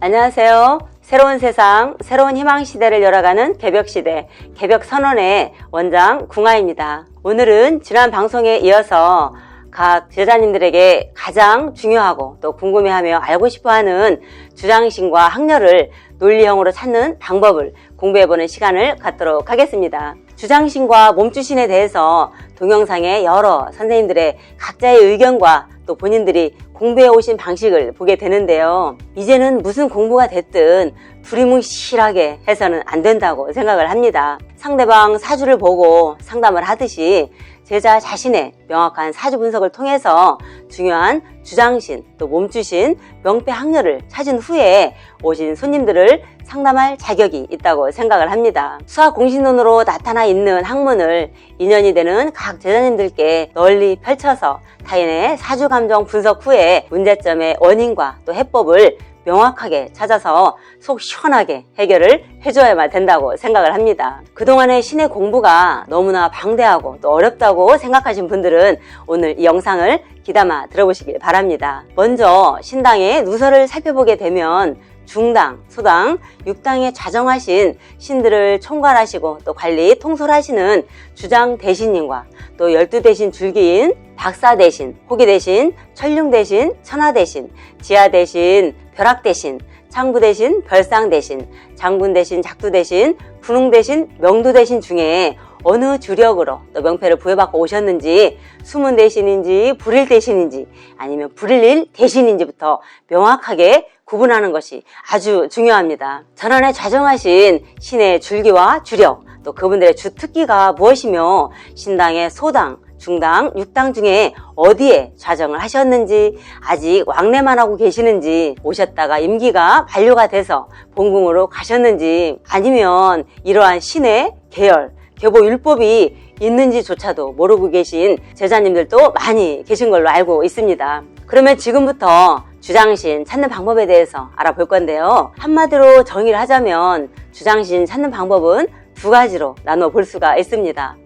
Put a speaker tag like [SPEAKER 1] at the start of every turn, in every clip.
[SPEAKER 1] 안녕하세요. 새로운 세상, 새로운 희망 시대를 열어가는 개벽시대, 개벽선언의 원장 궁아입니다. 오늘은 지난 방송에 이어서 각 제자님들에게 가장 중요하고 또 궁금해하며 알고 싶어하는 주장신과 학렬을 논리형으로 찾는 방법을 공부해보는 시간을 갖도록 하겠습니다. 주장신과 몸주신에 대해서 동영상의 여러 선생님들의 각자의 의견과 또 본인들이 공부해 오신 방식을 보게 되는데요. 이제는 무슨 공부가 됐든 두리뭉실하게 해서는 안 된다고 생각을 합니다. 상대방 사주를 보고 상담을 하듯이 제자 자신의 명확한 사주 분석을 통해서 중요한 주장신 또 몸주신 명패학렬을 찾은 후에 오신 손님들을 상담할 자격이 있다고 생각을 합니다. 수학 공신론으로 나타나 있는 학문을 인연이 되는 각 제자님들께 널리 펼쳐서 타인의 사주 감정 분석 후에 문제점의 원인과 또 해법을 명확하게 찾아서 속 시원하게 해결을 해줘야만 된다고 생각을 합니다. 그동안의 신의 공부가 너무나 방대하고 또 어렵다고 생각하신 분들은 오늘 이 영상을 귀담아 들어보시길 바랍니다. 먼저 신당의 누설을 살펴보게 되면 중당, 소당, 육당에 좌정하신 신들을 총괄하시고 또 관리, 통솔하시는 주장 대신님과 또 12대신 줄기인 박사 대신, 호기 대신, 천룡 대신, 천하 대신, 지하 대신, 벼락 대신, 창부 대신, 별상 대신, 장군 대신, 작두 대신, 분홍 대신, 명도 대신 중에 어느 주력으로 또 명패를 부여받고 오셨는지 수문 대신인지 불일 대신인지 아니면 불일 대신인지부터 명확하게 구분하는 것이 아주 중요합니다. 전원에 좌정하신 신의 줄기와 주력 또 그분들의 주특기가 무엇이며 신당의 소당, 중당, 육당 중에 어디에 좌정을 하셨는지 아직 왕래만 하고 계시는지 오셨다가 임기가 만료가 돼서 본궁으로 가셨는지 아니면 이러한 신의 계열, 계보율법이 있는지조차도 모르고 계신 제자님들도 많이 계신 걸로 알고 있습니다. 그러면 지금부터 주장신 찾는 방법에 대해서 알아볼 건데요. 한마디로 정의를 하자면 주장신 찾는 방법은 두 가지로 나눠 볼 수가 있습니다.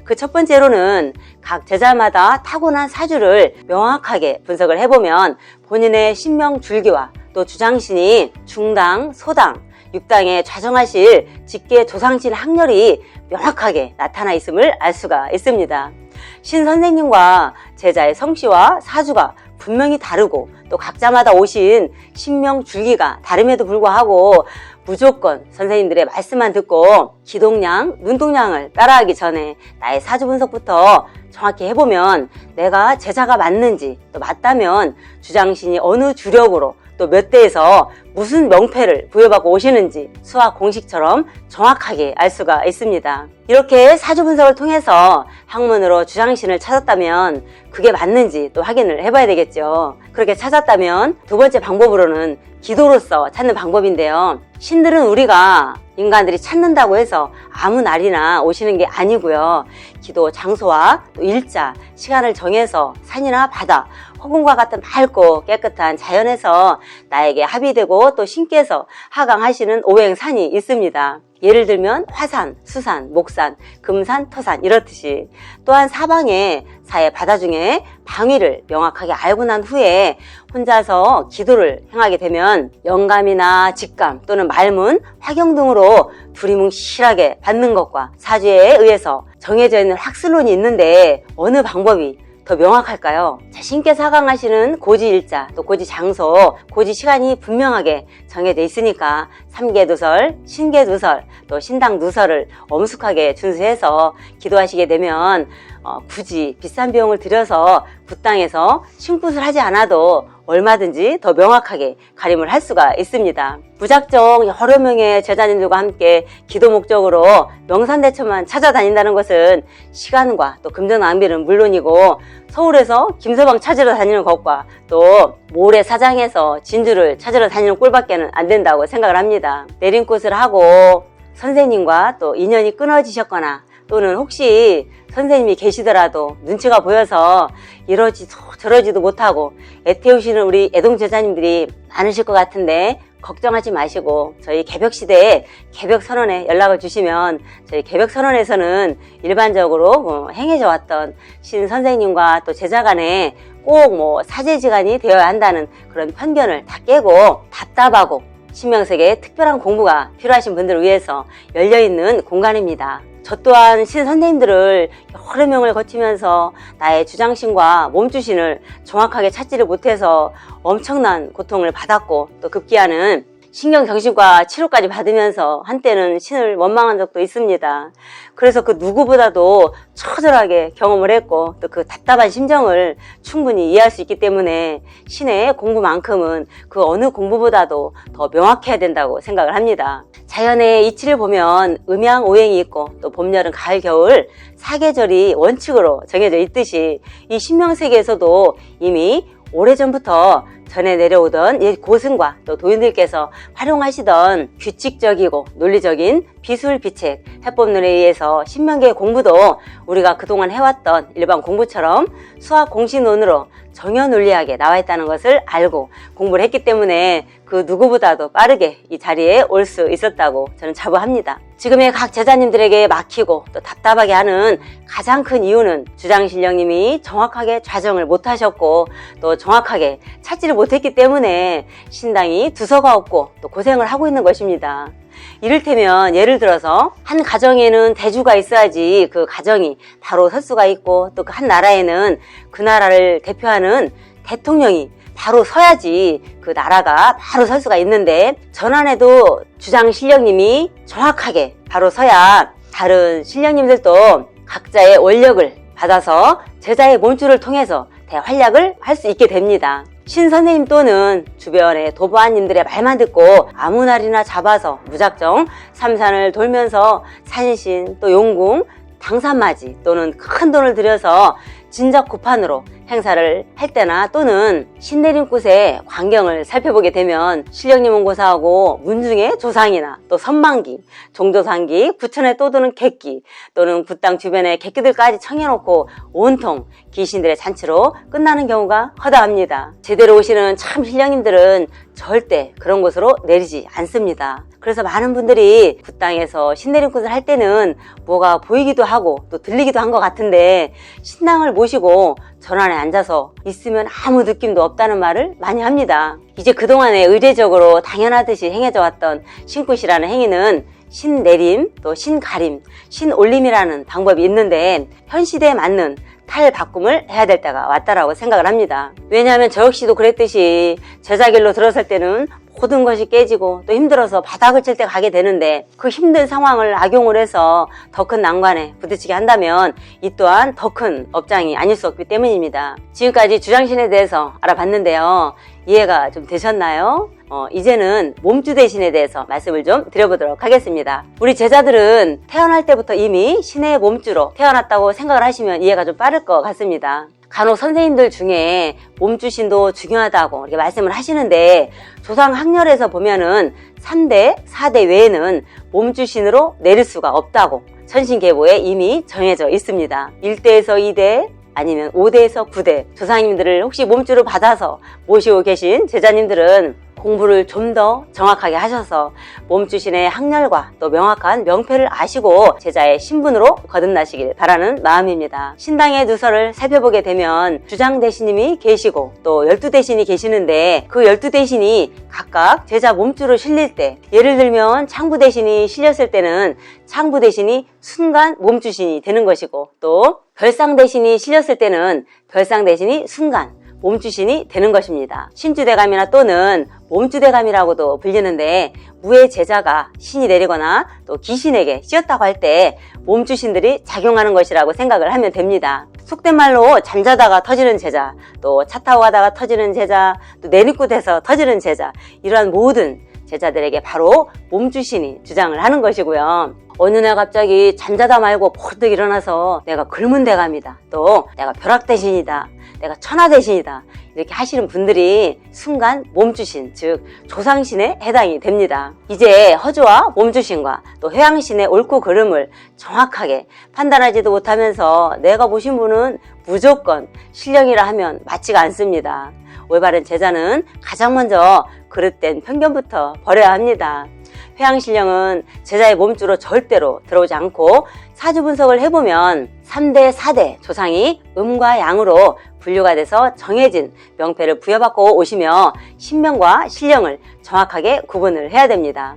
[SPEAKER 1] 그 첫 번째로는 각 제자마다 타고난 사주를 명확하게 분석을 해보면 본인의 신명 줄기와 또 주장신이 중당, 소당, 육당에 좌정하실 직계 조상신 학렬이 명확하게 나타나 있음을 알 수가 있습니다. 신 선생님과 제자의 성씨와 사주가 분명히 다르고 또 각자마다 오신 신명 줄기가 다름에도 불구하고 무조건 선생님들의 말씀만 듣고 기동량, 눈동량을 따라하기 전에 나의 사주 분석부터 정확히 해보면 내가 제자가 맞는지 또 맞다면 주장신이 어느 주력으로 또 몇 대에서 무슨 명패를 부여받고 오시는지 수학 공식처럼 정확하게 알 수가 있습니다. 이렇게 사주 분석을 통해서 학문으로 주장신을 찾았다면 그게 맞는지 또 확인을 해봐야 되겠죠. 그렇게 찾았다면 두 번째 방법으로는 기도로서 찾는 방법인데요. 신들은 우리가 인간들이 찾는다고 해서 아무 날이나 오시는 게 아니고요. 기도 장소와 또 일자, 시간을 정해서 산이나 바다, 허공과 같은 맑고 깨끗한 자연에서 나에게 합의되고 또 신께서 하강하시는 오행산이 있습니다. 예를 들면 화산, 수산, 목산, 금산, 토산 이렇듯이 또한 사방에 사해 바다 중에 방위를 명확하게 알고 난 후에 혼자서 기도를 행하게 되면 영감이나 직감 또는 말문, 화경 등으로 두리뭉실하게 받는 것과 사주에 의해서 정해져 있는 학술론이 있는데 어느 방법이 더 명확할까요? 신께서 하강하시는 고지일자, 또 고지장소, 고지시간이 분명하게 정해져 있으니까 삼계누설, 신계누설, 또 신당누설을 엄숙하게 준수해서 기도하시게 되면 굳이 비싼 비용을 들여서 굿당에서 신굿을 하지 않아도 얼마든지 더 명확하게 가림을 할 수가 있습니다. 무작정 여러 명의 제자님들과 함께 기도 목적으로 명산대처만 찾아다닌다는 것은 시간과 또 금전 낭비는 물론이고 서울에서 김서방 찾으러 다니는 것과 또 모래사장에서 진주를 찾으러 다니는 꼴밖에는 안 된다고 생각을 합니다. 내림꽃을 하고 선생님과 또 인연이 끊어지셨거나 또는 혹시 선생님이 계시더라도 눈치가 보여서 이러지도 저러지도 못하고 애태우시는 우리 애동 제자님들이 많으실 것 같은데 걱정하지 마시고 저희 개벽시대에 개벽선언에 연락을 주시면 저희 개벽선언에서는 일반적으로 행해져 왔던 신 선생님과 또 제자 간에 꼭 사제지간이 되어야 한다는 그런 편견을 다 깨고 답답하고 신명색에 특별한 공부가 필요하신 분들을 위해서 열려있는 공간입니다. 저 또한 신 선생님들을 여러 명을 거치면서 나의 주장신과 몸주신을 정확하게 찾지를 못해서 엄청난 고통을 받았고, 또 급기야는 신경정신과 치료까지 받으면서 한때는 신을 원망한 적도 있습니다. 그래서 그 누구보다도 처절하게 경험을 했고, 또 그 답답한 심정을 충분히 이해할 수 있기 때문에 신의 공부만큼은 그 어느 공부보다도 더 명확해야 된다고 생각을 합니다. 자연의 이치를 보면 음양오행이 있고, 또 봄, 여름, 가을, 겨울 사계절이 원칙으로 정해져 있듯이 이 신명세계에서도 이미 오래전부터 전해 내려오던 옛 고승과 또 도인들께서 활용하시던 규칙적이고 논리적인 비술, 비책, 해법론에 의해서 신명계 공부도 우리가 그동안 해왔던 일반 공부처럼 수학 공식론으로 정연논리하게 나와 있다는 것을 알고 공부를 했기 때문에 그 누구보다도 빠르게 이 자리에 올 수 있었다고 저는 자부합니다. 지금의 각 제자님들에게 막히고 또 답답하게 하는 가장 큰 이유는 주장신령님이 정확하게 좌정을 못하셨고, 또 정확하게 찾지를 못했기 때문에 신당이 두서가 없고 또 고생을 하고 있는 것입니다. 이를테면 예를 들어서 한 가정에는 대주가 있어야지 그 가정이 바로 설 수가 있고, 또 그 한 나라에는 그 나라를 대표하는 대통령이 바로 서야지 그 나라가 바로 설 수가 있는데, 전환에도 주장 신령님이 정확하게 바로 서야 다른 신령님들도 각자의 원력을 받아서 제자의 몸줄을 통해서 대활약을 할 수 있게 됩니다. 신 선생님 또는 주변의 도보아님들의 말만 듣고 아무 날이나 잡아서 무작정 삼산을 돌면서 산신, 또 용궁, 당산맞이 또는 큰 돈을 들여서 진작 구판으로 행사를 할 때나, 또는 신내림굿의 광경을 살펴보게 되면 신령님 원고사하고 문중의 조상이나 또 선망기, 종조상기, 부천에 떠도는 객기, 또는 굿당 주변의 객기들까지 청해놓고 온통 귀신들의 잔치로 끝나는 경우가 허다합니다. 제대로 오시는 참 신령님들은 절대 그런 곳으로 내리지 않습니다. 그래서 많은 분들이 굿당에서 신내림굿을 할 때는 뭐가 보이기도 하고 또 들리기도 한 것 같은데, 신당을 모시고 전환에 앉아서 있으면 아무 느낌도 없다는 말을 많이 합니다. 이제 그동안에 의례적으로 당연하듯이 행해져 왔던 신굿이라는 행위는 신내림, 또 신가림, 신올림이라는 방법이 있는데, 현 시대에 맞는 탈바꿈을 해야 될 때가 왔다라고 생각을 합니다. 왜냐하면 저 역시도 그랬듯이 제자길로 들어설 때는 모든 것이 깨지고 또 힘들어서 바닥을 칠 때 가게 되는데, 그 힘든 상황을 악용을 해서 더 큰 난관에 부딪히게 한다면 이 또한 더 큰 업장이 아닐 수 없기 때문입니다. 지금까지 주장신에 대해서 알아봤는데요. 이해가 좀 되셨나요? 이제는 몸주 대신에 대해서 말씀을 좀 드려보도록 하겠습니다. 우리 제자들은 태어날 때부터 이미 신의 몸주로 태어났다고 생각을 하시면 이해가 좀 빠를 것 같습니다. 간혹 선생님들 중에 몸주신도 중요하다고 이렇게 말씀을 하시는데, 조상 학렬에서 보면은 3대, 4대 외에는 몸주신으로 내릴 수가 없다고 천신계보에 이미 정해져 있습니다. 1대에서 2대, 아니면 5대에서 9대 조상님들을 혹시 몸주로 받아서 모시고 계신 제자님들은 공부를 좀 더 정확하게 하셔서 몸주신의 학렬과 또 명확한 명패를 아시고 제자의 신분으로 거듭나시길 바라는 마음입니다. 신당의 누설을 살펴보게 되면 주장대신님이 계시고 또 12대신이 계시는데, 그 12대신이 각각 제자 몸주로 실릴 때, 예를 들면 창부대신이 실렸을 때는 창부대신이 순간 몸주신이 되는 것이고, 또 별상대신이 실렸을 때는 별상대신이 순간 몸주신이 되는 것입니다. 신주대감이나 또는 몸주대감이라고도 불리는데, 무의 제자가 신이 내리거나 또 귀신에게 씌었다고 할 때 몸주신들이 작용하는 것이라고 생각을 하면 됩니다. 속된 말로 잠자다가 터지는 제자, 또 차 타고 가다가 터지는 제자, 또 내리굿에서 터지는 제자, 이러한 모든 제자들에게 바로 몸주신이 주장을 하는 것이고요. 어느 날 갑자기 잠자다 말고 벌떡 일어나서 내가 글문대감이다, 또 내가 벼락대신이다, 내가 천하대신이다, 이렇게 하시는 분들이 순간 몸주신, 즉 조상신에 해당이 됩니다. 이제 허주와 몸주신과 또 회양신의 옳고 그름을 정확하게 판단하지도 못하면서 내가 보신 분은 무조건 신령이라 하면 맞지가 않습니다. 올바른 제자는 가장 먼저 그릇된 편견부터 버려야 합니다. 회양신령은 제자의 몸주로 절대로 들어오지 않고, 사주 분석을 해보면 3대, 4대 조상이 음과 양으로 분류가 돼서 정해진 명패를 부여받고 오시며 신명과 신령을 정확하게 구분을 해야 됩니다.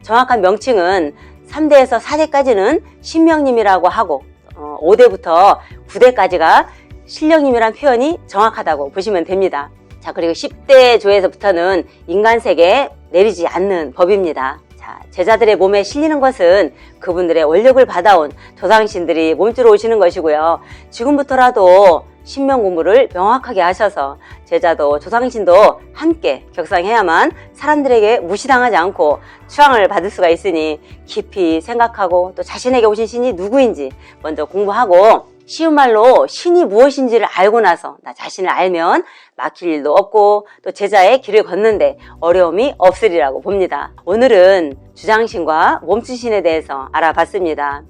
[SPEAKER 1] 정확한 명칭은 3대에서 4대까지는 신명님이라고 하고 5대부터 9대까지가 신령님이란 표현이 정확하다고 보시면 됩니다. 자, 그리고 10대 조에서부터는 인간세계에 내리지 않는 법입니다. 자, 제자들의 몸에 실리는 것은 그분들의 원력을 받아온 조상신들이 몸주로 오시는 것이고요. 지금부터라도 신명 공부를 명확하게 하셔서 제자도 조상신도 함께 격상해야만 사람들에게 무시당하지 않고 추앙을 받을 수가 있으니 깊이 생각하고 또 자신에게 오신 신이 누구인지 먼저 공부하고 쉬운 말로 신이 무엇인지를 알고 나서 나 자신을 알면 막힐 일도 없고 또 제자의 길을 걷는데 어려움이 없으리라고 봅니다. 오늘은 주장신과 몸주신에 대해서 알아봤습니다.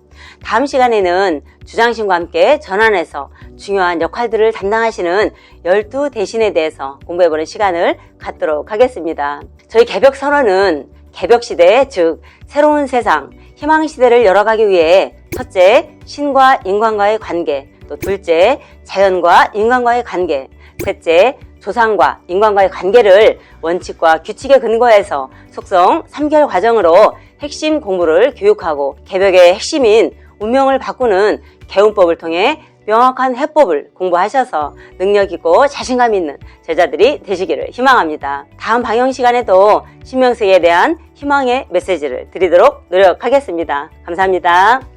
[SPEAKER 1] 다음 시간에는 주장신과 함께 전환해서 중요한 역할들을 담당하시는 12대신에 대해서 공부해보는 시간을 갖도록 하겠습니다. 저희 개벽선언은 개벽시대, 즉 새로운 세상, 희망시대를 열어가기 위해 첫째, 신과 인간과의 관계, 또 둘째, 자연과 인간과의 관계, 셋째, 조상과 인간과의 관계를 원칙과 규칙에 근거해서 속성 3개월 과정으로 핵심 공부를 교육하고 개벽의 핵심인 운명을 바꾸는 개운법을 통해 명확한 해법을 공부하셔서 능력있고 자신감 있는 제자들이 되시기를 희망합니다. 다음 방영 시간에도 신명세계에 대한 희망의 메시지를 드리도록 노력하겠습니다. 감사합니다.